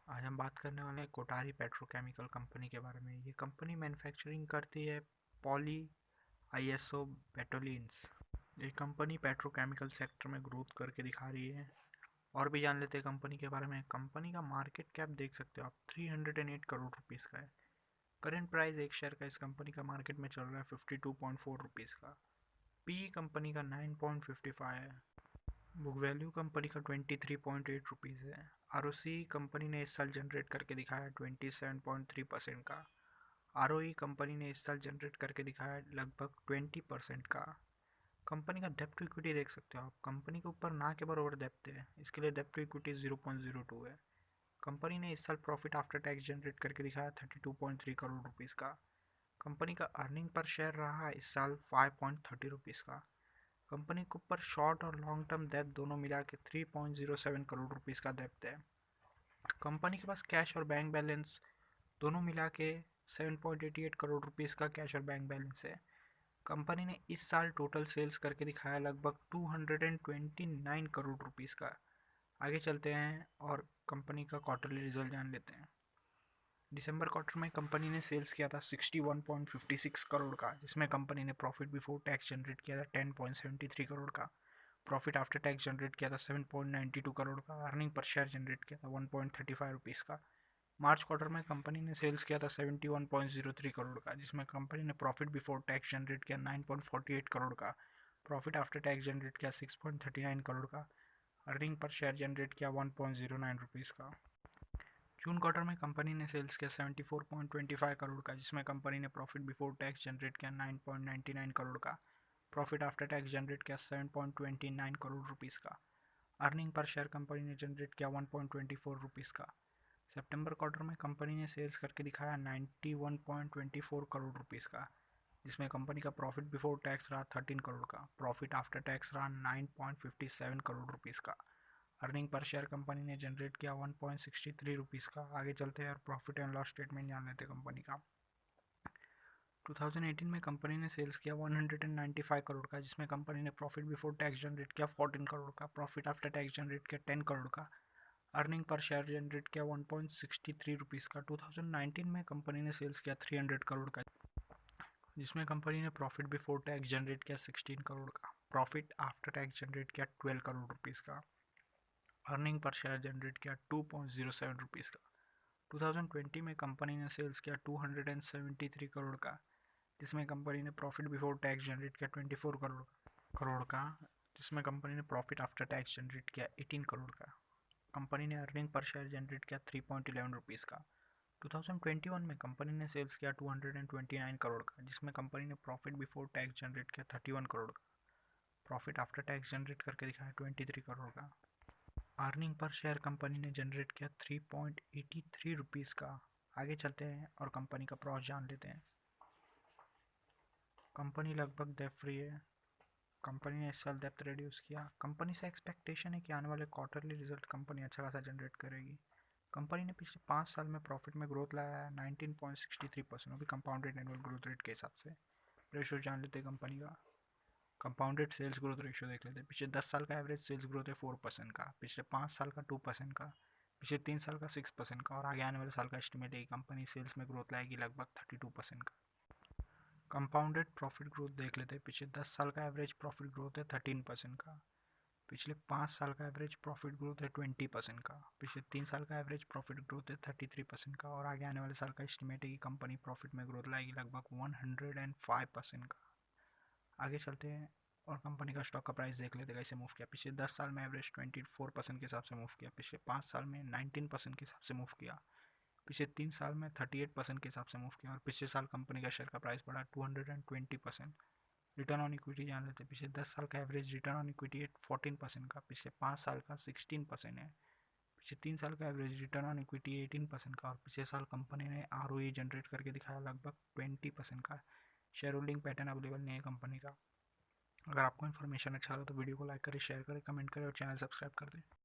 आज हम बात करने वाले हैं कोठारी पेट्रोकेमिकल कंपनी के बारे में। ये कंपनी मैन्युफैक्चरिंग करती है पॉली आईएसओ बेटोलिन्स। ये कंपनी पेट्रोकेमिकल सेक्टर में ग्रोथ करके दिखा रही है। और भी जान लेते हैं कंपनी के बारे में। कंपनी का मार्केट कैप देख सकते हो आप, 308 करोड़ रुपीज़ का है। करेंट प्राइस एक शेयर का इस कंपनी का मार्केट में चल रहा है 52.4 रुपीज़ का। पी कंपनी का 9.55 है। बुक वैल्यू कंपनी का 23.8 रुपीज़ है। आरओसी कंपनी ने इस साल जनरेट करके दिखाया 27.3% का। आरओई कंपनी ने इस साल जनरेट करके दिखाया लगभग 20% का। कंपनी का डेप्ट टू इक्विटी देख सकते हो आप, कंपनी के ऊपर ना के बराबर डेप्ट है, इसके लिए डेप्ट टू इक्विटी 0.02 है। कंपनी ने इस साल प्रॉफिट आफ्टर टैक्स जनरेट करके दिखाया 32.3 करोड़ रुपीज़ का। कंपनी का अर्निंग पर शेयर रहा इस साल 5.30 रुपीज़ का। कंपनी के ऊपर शॉर्ट और लॉन्ग टर्म डेब्ट दोनों मिला के 3.07 करोड़ रुपीज़ का डेब्ट है। कंपनी के पास कैश और बैंक बैलेंस दोनों मिला के 7.88 करोड़ रुपीज़ का कैश और बैंक बैलेंस है। कंपनी ने इस साल टोटल सेल्स करके दिखाया लगभग 229 करोड़ रुपीज़ का। आगे चलते हैं और कंपनी का क्वार्टरली रिजल्ट जान लेते हैं। दिसंबर क्वार्टर में कंपनी ने सेल्स किया था 61.56 करोड़ का, जिसमें कंपनी ने प्रॉफिट बिफोर टैक्स जनरेट किया था 10.73 करोड़ का। प्रॉफिट आफ्टर टैक्स जनरेट किया था 7.92 करोड़ का। अर्निंग पर शेयर जनरेट किया था 1.35 रुपीज़ का। मार्च क्वार्टर में कंपनी ने सेल्स किया था 71.03 करोड़ का, जिसमें कंपनी ने प्रॉफिट बिफोर टैक्स जनरेट किया 9.48 करोड़ का। प्रॉफिट आफ्टर टैक्स जनरेट किया 6.39 करोड़ का। अर्निंग पर शेयर जनरेट किया 1.09 रुपीज़ का। जून क्वार्टर में कंपनी ने सेल्स किया 74.25 करोड़ का, जिसमें कंपनी ने प्रॉफिट बिफोर टैक्स जनरेट किया 9.99 करोड़ का। प्रॉफिट आफ्टर टैक्स जनरेट किया 7.29 करोड़ रुपीज़ का। अर्निंग पर शेयर कंपनी ने जनरेट किया 1.24 रुपीज़ का। सितंबर क्वार्टर में कंपनी ने सेल्स करके दिखाया 91.24 करोड़ रुपीज़ का, जिसमें कंपनी का प्रॉफिट बिफोर टैक्स रहा 13 करोड़ का। प्रॉफिट आफ्टर टैक्स रहा 9.57 करोड़ रुपीज़ का। अर्निंग पर शेयर कंपनी ने जनरेट किया 1.63 रुपीज़ का। आगे चलते हैं और प्रॉफिट एंड लॉस स्टेटमेंट जान लेते हैं कंपनी का। 2018 में कंपनी ने सेल्स किया 195 करोड़ का, जिसमें कंपनी ने प्रॉफिट बिफोर टैक्स जनरेट किया 14 करोड़ का। प्रॉफिट आफ्टर टैक्स जनरेट किया 10 करोड़ का। अर्निंग पर शेयर जनरेट किया 1.63 रुपीज़ का। 2019 में कंपनी ने सेल्स किया 300 करोड़ का, जिसमें कंपनी ने प्रॉफिट बिफोर टैक्स जनरेट किया 16 करोड़ का। प्रॉफिट आफ्टर टैक्स जनरेट किया 12 करोड़ रुपीज़ का। अर्निंग पर शेयर जनरेट किया 2.07 रुपीज़ का। 2020 में कंपनी ने सेल्स किया 273 करोड़ का, जिसमें कंपनी ने प्रॉफिट बिफोर टैक्स जनरेट किया 24 करोड़ का, जिसमें कंपनी ने प्रॉफिट आफ्टर टैक्स जनरेट किया 18 करोड़ का। कंपनी ने अर्निंग पर शेयर जनरेट किया 3.11 रुपीज़ का। 2021 में कंपनी ने सेल्स किया 229 करोड़ का, जिसमें कंपनी ने प्रॉफिट बिफोर टैक्स जनरेट किया 31 करोड़ का। प्रॉफिट आफ्टर टैक्स जनरेट करके दिखाया 23 करोड़ का। अर्निंग पर शेयर कंपनी ने जनरेट किया 3.83 रुपीज़ का। आगे चलते हैं और कंपनी का प्रॉस जान लेते हैं। कंपनी लगभग डेट फ्री है। कंपनी ने इस साल डेप्थ रिड्यूस किया। कंपनी से एक्सपेक्टेशन है कि आने वाले क्वार्टरली रिजल्ट कंपनी अच्छा खासा जनरेट करेगी। कंपनी ने पिछले 5 साल में प्रॉफिट में ग्रोथ लाया है 19.63%, वो भी कंपाउंडेड एनुअल ग्रोथ रेट के हिसाब से। रेशो जान लेते हैं कंपनी का। कंपाउंडेड सेल्स ग्रोथ रेशियो देख लेते हैं। पिछले 10 साल का एवरेज सेल्स ग्रोथ है 4% का, पिछले 5 साल का 2% का, पिछले 3 साल का 6% का, और आगे आने वाले साल का एस्टिमेट है कि कंपनी सेल्स में ग्रोथ लाएगी लगभग 32% का। कंपाउंडेड प्रॉफिट ग्रोथ देख लेते हैं। पिछले 10 साल का एवरेज प्रॉफिट ग्रोथ है 13% का, पिछले 5 साल का एवरेज प्रॉफिट ग्रोथ है 20% का, पिछले 3 साल का एवरेज प्रॉफिट ग्रोथ है 33% का, और आगे आने वाले साल का एस्टिमेट है कि कंपनी प्रॉफिट में ग्रोथ लाएगी लगभग 105% का। आगे चलते हैं और कंपनी का स्टॉक का प्राइस देख लेते हैं कैसे मूव किया। पिछले 10 साल में एवरेज 24% के हिसाब से मूव किया, पिछले 5 साल में 19% के हिसाब से मूव किया, पिछले 3 साल में 38% के हिसाब से मूव किया, और पिछले साल कंपनी का शेयर का प्राइस बढ़ा 220%। रिटर्न ऑन इक्विटी जान लेते हैं। पिछले 10 साल का एवरेज रिटर्न ऑन इक्विटी 14% का, पिछले 5 साल का 16% है, पिछले 3 साल का एवरेज रिटर्न ऑन इक्विटी 18% का, और पिछले साल कंपनी ने आरओई जनरेट करके दिखाया लगभग 20% का। शेयर होल्डिंग पैटर्न अवेलेबल नहीं है कंपनी का। अगर आपको इन्फॉर्मेशन अच्छा लगा तो वीडियो को लाइक करें, शेयर करें, कमेंट करें और चैनल सब्सक्राइब कर दें।